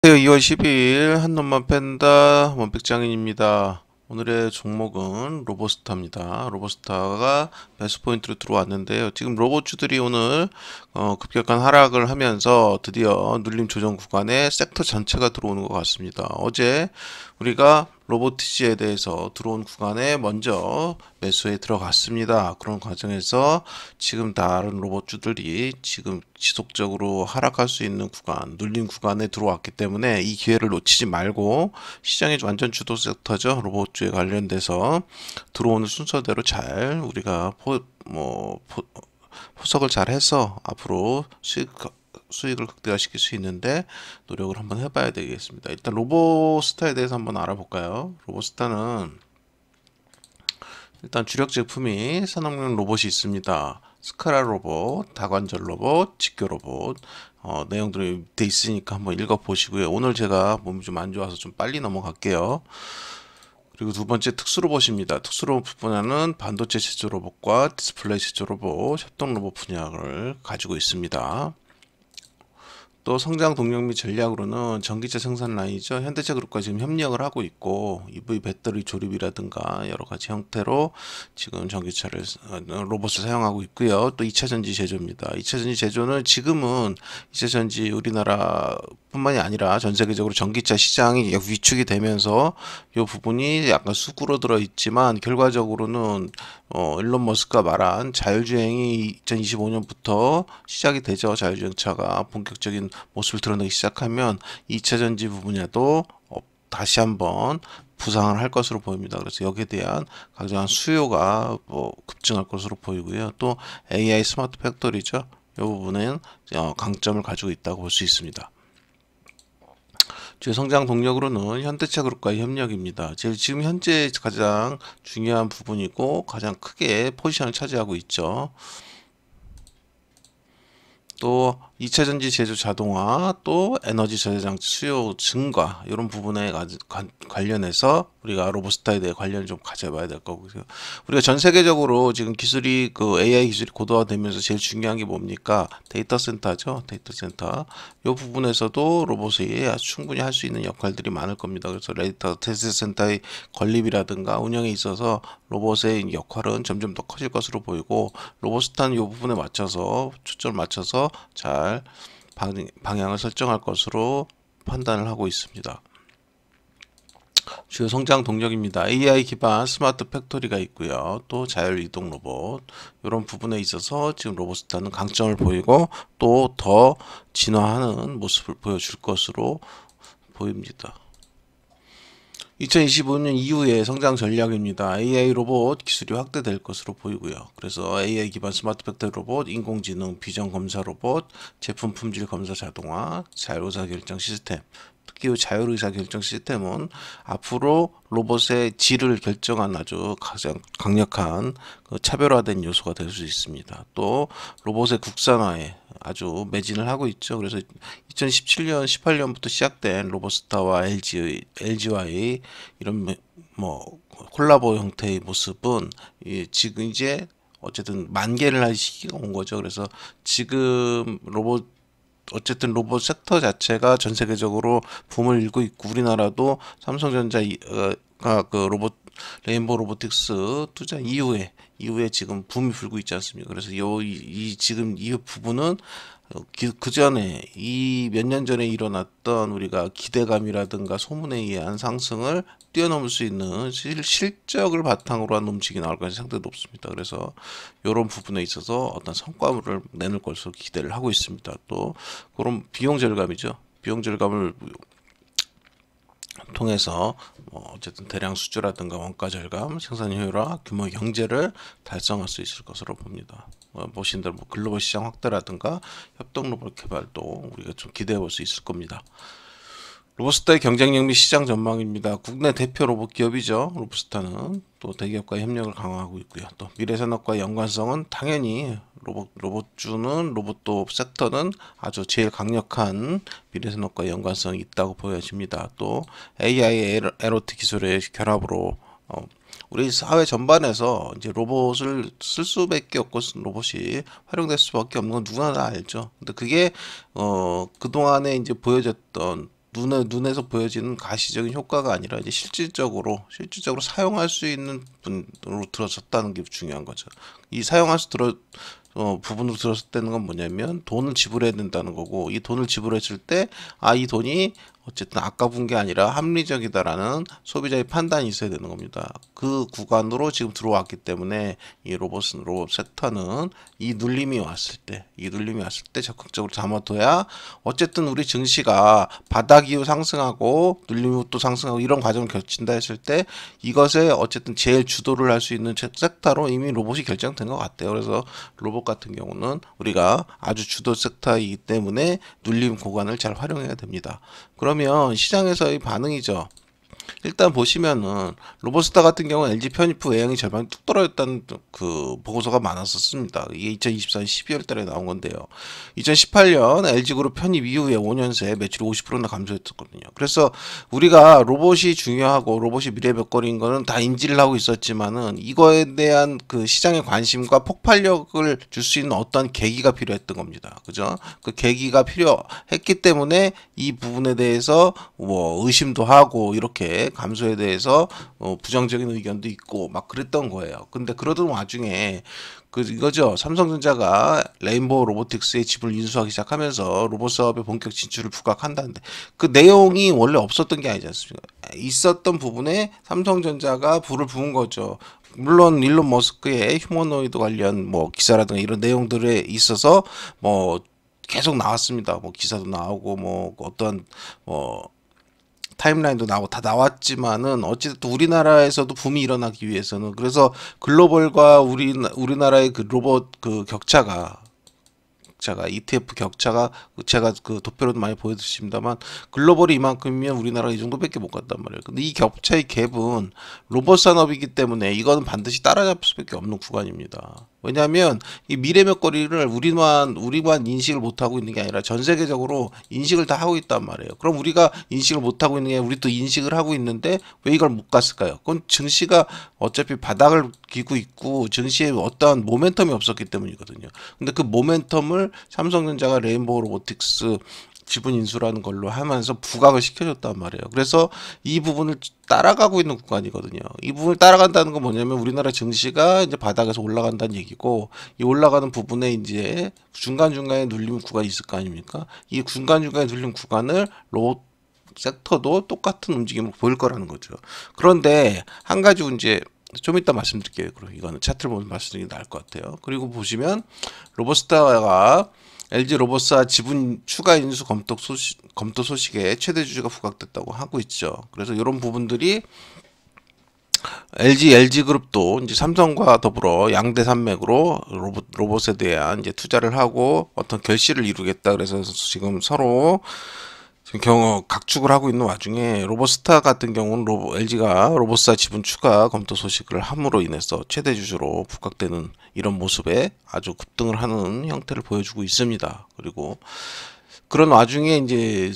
안녕하세요. 2월 12일 한놈만 팬다 원픽장인입니다. 오늘의 종목은 로보스타입니다. 로보스타가 매수 포인트로 들어왔는데요. 지금 로봇주들이 오늘 급격한 하락을 하면서 드디어 눌림 조정 구간에 섹터 전체가 들어오는 것 같습니다. 어제 우리가 로보티지에 대해서 들어온 구간에 먼저 매수에 들어갔습니다. 그런 과정에서 지금 다른 로봇주들이 지금 지속적으로 하락할 수 있는 구간, 눌림 구간에 들어왔기 때문에 이 기회를 놓치지 말고 시장의 완전 주도 섹터죠. 로봇주에 관련돼서 들어오는 순서대로 잘 우리가 포석을 잘 해서 앞으로 수익을 극대화시킬 수 있는데 노력을 한번 해봐야 되겠습니다. 일단 로보스타에 대해서 한번 알아볼까요? 로보스타는 일단 주력 제품이 산업용 로봇이 있습니다. 스카라 로봇, 다관절 로봇, 직교 로봇 내용들이 밑에 있으니까 한번 읽어보시고요. 오늘 제가 몸이 좀 안 좋아서 좀 빨리 넘어갈게요. 그리고 두 번째 특수 로봇입니다. 특수 로봇 분야는 반도체 제조 로봇과 디스플레이 제조 로봇, 협동 로봇 분야를 가지고 있습니다. 또 성장 동력 및 전략으로는 전기차 생산 라인이죠. 현대차 그룹과 지금 협력을 하고 있고 EV 배터리 조립이라든가 여러 가지 형태로 지금 전기차를 로봇을 사용하고 있고요. 또 2차 전지 제조입니다. 2차 전지 제조는 지금은 2차 전지 우리나라뿐만이 아니라 전 세계적으로 전기차 시장이 위축이 되면서 이 부분이 약간 수그러들어 있지만 결과적으로는 일론 머스크가 말한 자율주행이 2025년부터 시작이 되죠. 자율주행차가 본격적인 모습을 드러내기 시작하면 2차 전지 분야도 다시 한번 부상을 할 것으로 보입니다. 그래서 여기에 대한 굉장한 수요가 급증할 것으로 보이고요. 또 AI 스마트 팩토리죠. 이 부분은 강점을 가지고 있다고 볼 수 있습니다. 주요 성장 동력으로는 현대차 그룹과의 협력입니다. 지금 현재 가장 중요한 부분이고 가장 크게 포지션을 차지하고 있죠. 또 2차 전지 제조 자동화, 또 에너지 저장 장치 수요 증가 이런 부분에 관련해서 우리가 로보스타에 대해 관련을 좀 가져봐야 될 거고요. 우리가 전 세계적으로 지금 기술이 AI 기술이 고도화되면서 제일 중요한 게 뭡니까? 데이터 센터죠. 데이터 센터. 이 부분에서도 로봇이 아주 충분히 할 수 있는 역할들이 많을 겁니다. 그래서 데이터 센터의 건립이라든가 운영에 있어서 로봇의 역할은 점점 더 커질 것으로 보이고 로보스타는 이 부분에 맞춰서 초점을 맞춰서 잘 방향을 설정할 것으로 판단을 하고 있습니다. 주요 성장 동력입니다. AI 기반 스마트 팩토리가 있고요. 또 자율 이동 로봇 이런 부분에 있어서 지금 로보스타는 강점을 보이고 또 더 진화하는 모습을 보여줄 것으로 보입니다. 2025년 이후의 성장 전략입니다. AI 로봇 기술이 확대될 것으로 보이고요. 그래서 AI 기반 스마트 팩토리 로봇, 인공지능 비전 검사 로봇, 제품 품질 검사 자동화, 자율의사결정 시스템. 특히 자율의사결정 시스템은 앞으로 로봇의 질을 결정한 아주 가장 강력한 차별화된 요소가 될 수 있습니다. 또 로봇의 국산화에 아주 매진을 하고 있죠. 그래서 2017년, 18년부터 시작된 로보스타와 LG와의 이런 콜라보 형태의 모습은 지금 이제 어쨌든 만개를 할 시기가 온 거죠. 그래서 지금 어쨌든 로봇 섹터 자체가 전 세계적으로 붐을 일고 있고 우리나라도 삼성전자가 그 로봇 레인보우 로보틱스 투자 이후에 지금 붐이 불고 있지 않습니까? 그래서 지금 이 부분은 그 전에 이 몇 년 전에 일어났던 우리가 기대감이라든가 소문에 의한 상승을 뛰어넘을 수 있는 실적을 바탕으로 한 움직임이 나올 가능성이 상당히 높습니다. 그래서 이런 부분에 있어서 어떤 성과물을 내놓을 것으로 기대를 하고 있습니다. 또 그런 비용 절감이죠. 비용 절감을 통해서 어쨌든 대량 수주라든가 원가 절감, 생산 효율화, 규모 경제를 달성할 수 있을 것으로 봅니다. 보신 대로 글로벌 시장 확대라든가 협동 로봇 개발도 우리가 좀 기대해 볼 수 있을 겁니다. 로보스타의 경쟁력 및 시장 전망입니다. 국내 대표 로봇 기업이죠. 로보스타는 또 대기업과의 협력을 강화하고 있고요. 또 미래산업과의 연관성은 당연히 로봇주는 로봇도 섹터는 아주 제일 강력한 미래산업과의 연관성이 있다고 보여집니다. 또 AI, LOT 기술의 결합으로 우리 사회 전반에서 이제 로봇을 쓸 수밖에 없고 로봇이 활용될 수밖에 없는 건 누구나 다 알죠. 근데 그게 그동안에 이제 보여졌던 눈에서 보여지는 가시적인 효과가 아니라 이제 실질적으로 사용할 수 있는 분으로 들어섰다는 게 중요한 거죠. 이 사용할 수 들어 부분으로 들었다는 건 뭐냐면 돈을 지불해야 된다는 거고, 이 돈을 지불했을 때 이 돈이 어쨌든 아까운 게 아니라 합리적이다라는 소비자의 판단이 있어야 되는 겁니다. 그 구간으로 지금 들어왔기 때문에 이 로봇 섹터는 이 눌림이 왔을 때 적극적으로 담아둬야 어쨌든 우리 증시가 바닥 이후 상승하고 눌림 이후 또 상승하고 이런 과정을 거친다 했을 때 이것에 어쨌든 제일 주도를 할 수 있는 섹터로 이미 로봇이 결정된 것 같아요. 그래서 로봇 같은 경우는 우리가 아주 주도 섹터이기 때문에 눌림 구간을 잘 활용해야 됩니다. 그러면 시장에서의 반응이죠. 일단 보시면은 로보스타 같은 경우는 LG 편입 후 외형이 절반이 뚝 떨어졌다는 그 보고서가 많았었습니다. 이게 2024년 12월 달에 나온 건데요. 2018년 LG그룹 편입 이후에 5년 새 매출이 50%나 감소했었거든요. 그래서 우리가 로봇이 중요하고 로봇이 미래 먹거리인 거는 다 인지를 하고 있었지만은 이거에 대한 그 시장의 관심과 폭발력을 줄 수 있는 어떤 계기가 필요했던 겁니다. 그죠? 그 계기가 필요했기 때문에 이 부분에 대해서 뭐 의심도 하고 이렇게 감소에 대해서 부정적인 의견도 있고 막 그랬던 거예요. 근데 그러던 와중에 이거죠. 삼성전자가 레인보우 로보틱스의 지분을 인수하기 시작하면서 로봇 사업의 본격 진출을 부각한다는데 그 내용이 원래 없었던 게 아니지 않습니까? 있었던 부분에 삼성전자가 불을 부은 거죠. 물론 일론 머스크의 휴머노이드 관련 뭐 기사라든가 이런 내용들에 있어서 뭐 계속 나왔습니다. 뭐 기사도 나오고 뭐 어떤 타임라인도 나오고 다 나왔지만은 어쨌든 우리나라에서도 붐이 일어나기 위해서는 그래서 글로벌과 우리나라의 그 로봇 그 격차가 ETF 격차가 제가 그 도표로도 많이 보여드렸습니다만 글로벌이 이만큼이면 우리나라가 이 정도밖에 못 갔단 말이에요. 근데 이 격차의 갭은 로봇 산업이기 때문에 이거는 반드시 따라잡을 수밖에 없는 구간입니다. 왜냐하면 이 미래 먹거리를 우리만 인식을 못하고 있는 게 아니라 전 세계적으로 인식을 다 하고 있단 말이에요. 그럼 우리가 인식을 못하고 있는 게 아니라 우리 또 인식을 하고 있는데 왜 이걸 못 갔을까요? 그건 증시가 어차피 바닥을 기고 있고 증시에 어떠한 모멘텀이 없었기 때문이거든요. 근데 그 모멘텀을 삼성전자가 레인보우 로보틱스 지분 인수라는 걸로 하면서 부각을 시켜줬단 말이에요. 그래서 이 부분을 따라가고 있는 구간이거든요. 이 부분을 따라간다는 건 뭐냐면 우리나라 증시가 이제 바닥에서 올라간다는 얘기고, 이 올라가는 부분에 이제 중간중간에 눌림 구간이 있을 거 아닙니까? 이 중간중간에 눌림 구간을 로봇 섹터도 똑같은 움직임을 보일 거라는 거죠. 그런데 한 가지 이제 좀 이따 말씀드릴게요. 그럼 이거는 차트를 보면 말씀드리는 게 나을 것 같아요. 그리고 보시면 로보스타가 LG 로보사 지분 추가 인수 검토 소식에 최대 주주가 부각됐다고 하고 있죠. 그래서 이런 부분들이 LG그룹도 이제 삼성과 더불어 양대 산맥으로 로봇에 대한 이제 투자를 하고 어떤 결실을 이루겠다. 그래서 지금 서로 각축을 하고 있는 와중에 로보스타 같은 경우는 LG가 로보스타 지분 추가 검토 소식을 함으로 인해서 최대 주주로 부각되는 이런 모습에 아주 급등을 하는 형태를 보여주고 있습니다. 그리고 그런 와중에 이제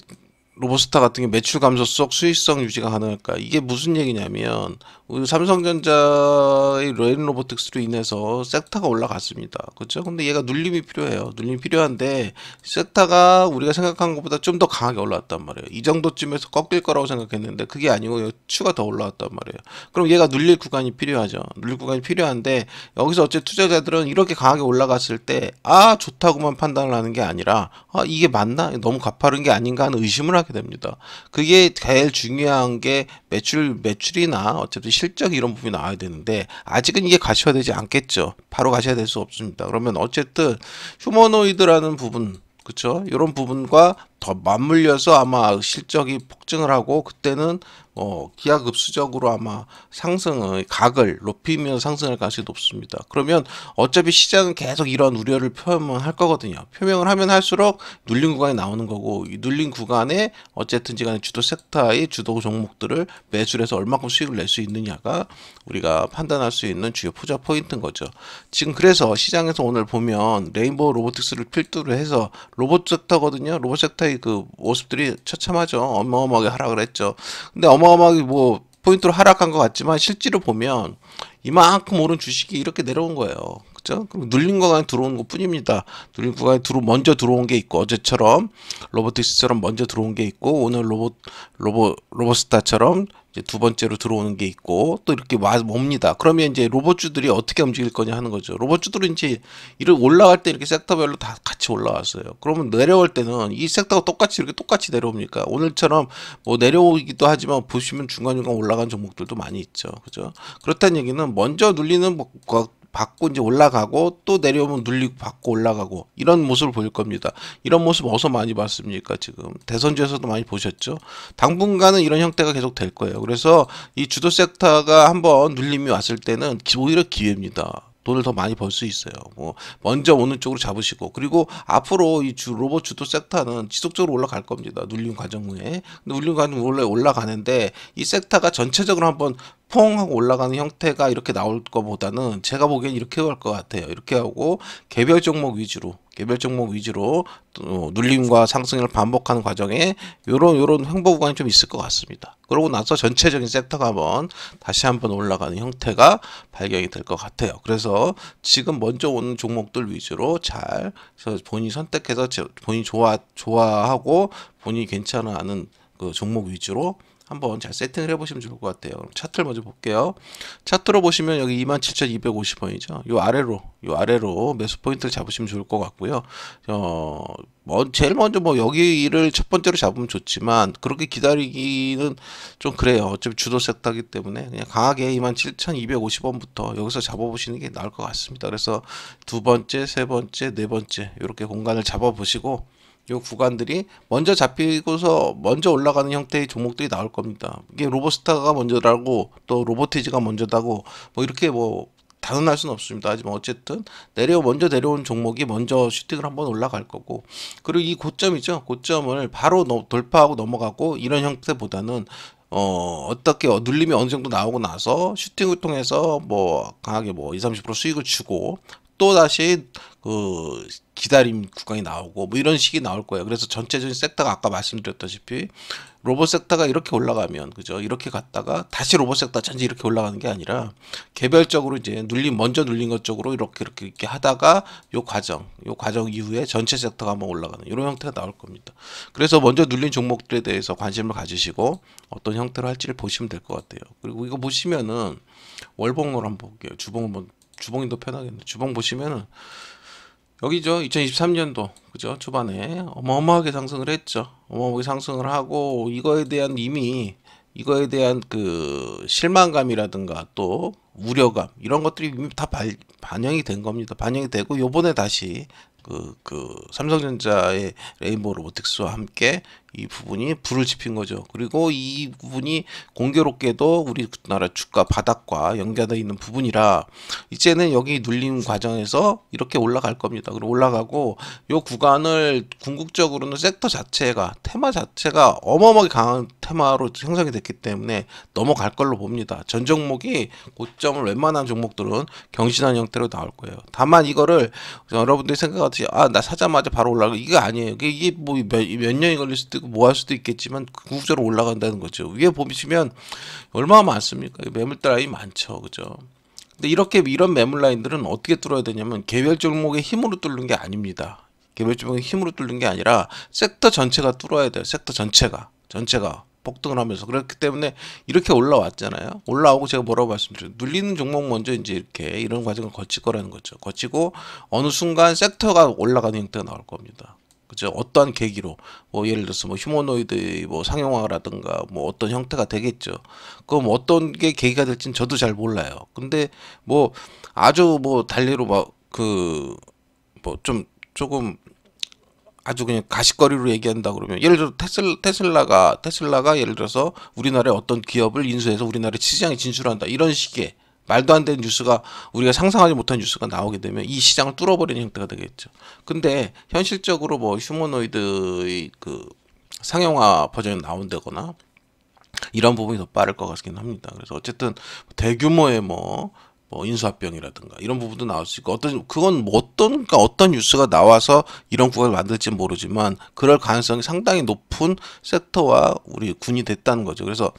로보스타 같은 게 매출 감소 속 수익성 유지가 가능할까? 이게 무슨 얘기냐면 우리 삼성전자의 레인 로보틱스로 인해서 섹터가 올라갔습니다. 그렇죠? 근데 얘가 눌림이 필요해요. 눌림이 필요한데 섹터가 우리가 생각한 것보다 좀 더 강하게 올라왔단 말이에요. 이 정도쯤에서 꺾일 거라고 생각했는데 그게 아니고 추가 더 올라왔단 말이에요. 그럼 얘가 눌릴 구간이 필요하죠. 눌릴 구간이 필요한데 여기서 어째 투자자들은 이렇게 강하게 올라갔을 때 좋다고만 판단을 하는 게 아니라 이게 맞나? 너무 가파른 게 아닌가 하는 의심을 하게 됩니다. 그게 제일 중요한 게 매출이나 어쨌든 실적 이런 부분이 나와야 되는데 아직은 이게 가시화되지 않겠죠. 바로 가시화될 수 없습니다. 그러면 어쨌든 휴머노이드라는 부분, 그렇죠? 이런 부분과 더 맞물려서 아마 실적이 폭증을 하고 그때는 기하급수적으로 아마 상승의 각을 높이며 상승할 가능성이 높습니다. 그러면 어차피 시장은 계속 이런 우려를 표명할 거거든요. 표명을 하면 할수록 눌린 구간이 나오는 거고, 이 눌린 구간에 어쨌든지 간에 주도 섹터의 주도 종목들을 매수해서 얼마큼 수익을 낼 수 있느냐가 우리가 판단할 수 있는 주요 투자 포인트인 거죠. 지금 그래서 시장에서 오늘 보면 레인보우 로보틱스를 필두로 해서 로봇 섹터거든요. 로봇 섹터의 그 모습들이 처참하죠. 어마어마하게 하락을 했죠. 근데 어마어마하게 포인트로 하락한 것 같지만 실제로 보면 이만큼 오른 주식이 이렇게 내려온 거예요. 그죠? 그럼 눌린 구간에 들어오는 것 뿐입니다. 눌린 구간에 먼저 들어온 게 있고, 어제처럼 로보틱스처럼 먼저 들어온 게 있고, 오늘 로보스타처럼 이제 두 번째로 들어오는 게 있고, 또 이렇게 옵니다. 그러면 이제 로봇주들이 어떻게 움직일 거냐 하는 거죠. 로봇주들은 이제 이렇게 올라갈 때 이렇게 섹터별로 다 같이 올라왔어요. 그러면 내려올 때는 이 섹터가 똑같이 이렇게 똑같이 내려옵니까? 오늘처럼 뭐 내려오기도 하지만 보시면 중간중간 올라간 종목들도 많이 있죠. 그죠? 그렇다는 얘기는 먼저 눌리는 받고 이제 올라가고 또 내려오면 눌리고 받고 올라가고 이런 모습을 보일 겁니다. 이런 모습 어디서 많이 봤습니까? 지금 대선주에서도 많이 보셨죠? 당분간은 이런 형태가 계속 될 거예요. 그래서 이 주도 섹터가 한번 눌림이 왔을 때는 오히려 기회입니다. 돈을 더 많이 벌 수 있어요. 뭐 먼저 오는 쪽으로 잡으시고, 그리고 앞으로 이 로봇 주도 섹터는 지속적으로 올라갈 겁니다. 눌림 과정 후에. 근데 눌림 과정 원래 올라가는데 이 섹터가 전체적으로 한번 퐁 하고 올라가는 형태가 이렇게 나올 것보다는 제가 보기엔 이렇게 갈 것 같아요. 이렇게 하고 개별 종목 위주로 눌림과 상승을 반복하는 과정에 요런 횡보 구간이 좀 있을 것 같습니다. 그러고 나서 전체적인 섹터가 다시 한번 올라가는 형태가 발견이 될 것 같아요. 그래서 지금 먼저 오는 종목들 위주로 잘 본인이 선택해서 본인이 좋아하고 본인이 괜찮아 하는 그 종목 위주로 한번 잘 세팅을 해보시면 좋을 것 같아요. 차트를 먼저 볼게요. 차트로 보시면 여기 27,250원이죠. 요 아래로 매수 포인트를 잡으시면 좋을 것 같고요. 제일 먼저 여기를 첫 번째로 잡으면 좋지만 그렇게 기다리기는 좀 그래요. 어차피 주도 섹터이기 때문에 그냥 강하게 27,250원부터 여기서 잡아보시는 게 나을 것 같습니다. 그래서 두 번째, 세 번째, 네 번째 이렇게 공간을 잡아보시고 요 구간들이 먼저 잡히고서 먼저 올라가는 형태의 종목들이 나올 겁니다. 이게 로보스타가 먼저라고 또 로보티지가 먼저다고 이렇게 단언할 수는 없습니다. 하지만 어쨌든 먼저 내려온 종목이 먼저 슈팅을 한번 올라갈 거고, 그리고 이 고점이죠. 고점을 바로 돌파하고 넘어가고 이런 형태보다는 어떻게 눌림이 어느 정도 나오고 나서 슈팅을 통해서 강하게 20-30% 수익을 주고 또 다시 그 기다림 구간이 나오고 이런 식이 나올 거예요. 그래서 전체적인 섹터가 아까 말씀드렸다시피 로봇 섹터가 이렇게 올라가면 그죠? 이렇게 갔다가 다시 로봇 섹터 전체 이렇게 올라가는 게 아니라 개별적으로 이제 먼저 눌린 것 쪽으로 이렇게 하다가 요 과정 이후에 전체 섹터가 한번 올라가는 이런 형태가 나올 겁니다. 그래서 먼저 눌린 종목들에 대해서 관심을 가지시고 어떤 형태로 할지를 보시면 될 것 같아요. 그리고 이거 보시면은 월봉으로 한번 볼게요. 주봉이 더 편하겠네. 주봉 보시면은 여기죠. 2023년도 그죠? 초반에 어마어마하게 상승을 했죠. 어마어마하게 상승을 하고 이거에 대한 그 실망감이라든가 또 우려감 이런 것들이 이미 다 반영이 된 겁니다. 반영이 되고 요번에 다시 그 삼성전자의 레인보우 로보틱스와 함께 이 부분이 불을 지핀 거죠. 그리고 이 부분이 공교롭게도 우리나라 주가 바닥과 연계되어 있는 부분이라 이제는 여기 눌림 과정에서 이렇게 올라갈 겁니다. 그리고 올라가고 요 구간을 궁극적으로는 섹터 자체가 테마 자체가 어마어마하게 강한 테마로 형성이 됐기 때문에 넘어갈 걸로 봅니다. 전 종목이 고점을 웬만한 종목들은 경신한 형태로 나올 거예요. 다만 이거를 여러분들이 생각하듯이 나 사자마자 바로 올라가 이게 아니에요. 이게 몇 년이 걸릴 수도 있고 할 수도 있겠지만 궁극적으로 올라간다는 거죠. 위에 보시면 얼마나 많습니까? 매물대 라인이 많죠. 그죠? 근데 이런 매물 라인들은 어떻게 뚫어야 되냐면 개별 종목의 힘으로 뚫는 게 아닙니다. 개별 종목의 힘으로 뚫는 게 아니라 섹터 전체가 뚫어야 돼요. 섹터 전체가 폭등을 하면서. 그렇기 때문에 이렇게 올라왔잖아요. 올라오고 제가 뭐라고 말씀드려요. 눌리는 종목 먼저 이제 이런 과정을 거칠 거라는 거죠. 거치고 어느 순간 섹터가 올라가는 형태가 나올 겁니다. 그죠? 어떠한 계기로 예를 들어서 휴머노이드 상용화라든가 어떤 형태가 되겠죠. 그럼 어떤 게 계기가 될지는 저도 잘 몰라요. 근데 아주 달리로 조금 아주 그냥 가십거리로 얘기한다 그러면 예를 들어 테슬라가 예를 들어서 우리나라의 어떤 기업을 인수해서 우리나라 시장에 진출한다 이런 식의 말도 안 되는 뉴스가 우리가 상상하지 못한 뉴스가 나오게 되면 이 시장을 뚫어버리는 형태가 되겠죠. 근데 현실적으로 휴머노이드의 그 상용화 버전이 나온다거나 이런 부분이 더 빠를 것 같긴 합니다. 그래서 어쨌든 대규모의 인수합병이라든가 이런 부분도 나올 수 있고 어떤 뉴스가 나와서 이런 구간을 만들지는 모르지만 그럴 가능성이 상당히 높은 섹터와 우리 군이 됐다는 거죠. 그래서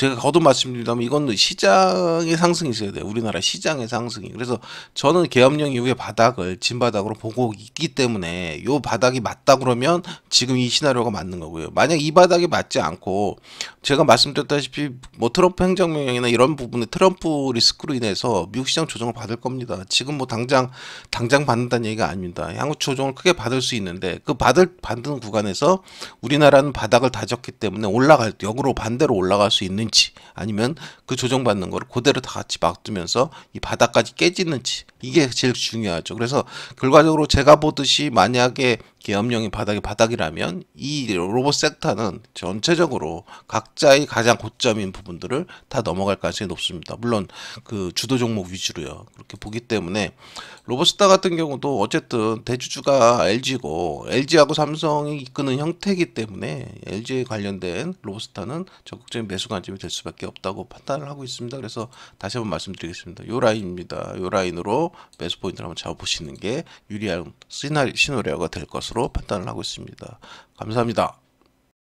제가 거듭 말씀드리자면 이건 시장의 상승이 있어야 돼요. 우리나라 시장의 상승이. 그래서 저는 계엄령 이후에 바닥을 진바닥으로 보고 있기 때문에 요 바닥이 맞다 그러면 지금 이 시나리오가 맞는 거고요. 만약 이 바닥이 맞지 않고 제가 말씀드렸다시피 뭐 트럼프 행정명령이나 이런 부분에 트럼프 리스크로 인해서 미국 시장 조정을 받을 겁니다. 지금 뭐 당장 받는다는 얘기가 아닙니다. 향후 조정을 크게 받을 수 있는데 그 받는 구간에서 우리나라는 바닥을 다졌기 때문에 올라갈 때 역으로 반대로 올라갈 수 있는지 아니면 그 조정받는 거를 그대로 다 같이 막두면서 이 바닥까지 깨지는지 이게 제일 중요하죠. 그래서 결과적으로 제가 보듯이 만약에 계엄령이 바닥이라면 이 로봇 섹터는 전체적으로 각자의 가장 고점인 부분들을 다 넘어갈 가능성이 높습니다. 물론 그 주도 종목 위주로요. 그렇게 보기 때문에 로봇스타 같은 경우도 어쨌든 대주주가 LG고 LG하고 삼성이 이끄는 형태이기 때문에 LG에 관련된 로봇스타는 적극적인 매수 관점이 될 수밖에 없다고 판단을 하고 있습니다. 그래서 다시 한번 말씀드리겠습니다. 요 라인입니다. 요 라인으로 매수 포인트를 한번 잡아보시는 게 유리한 시나리오가 될 것으로 판단을 하고 있습니다. 감사합니다.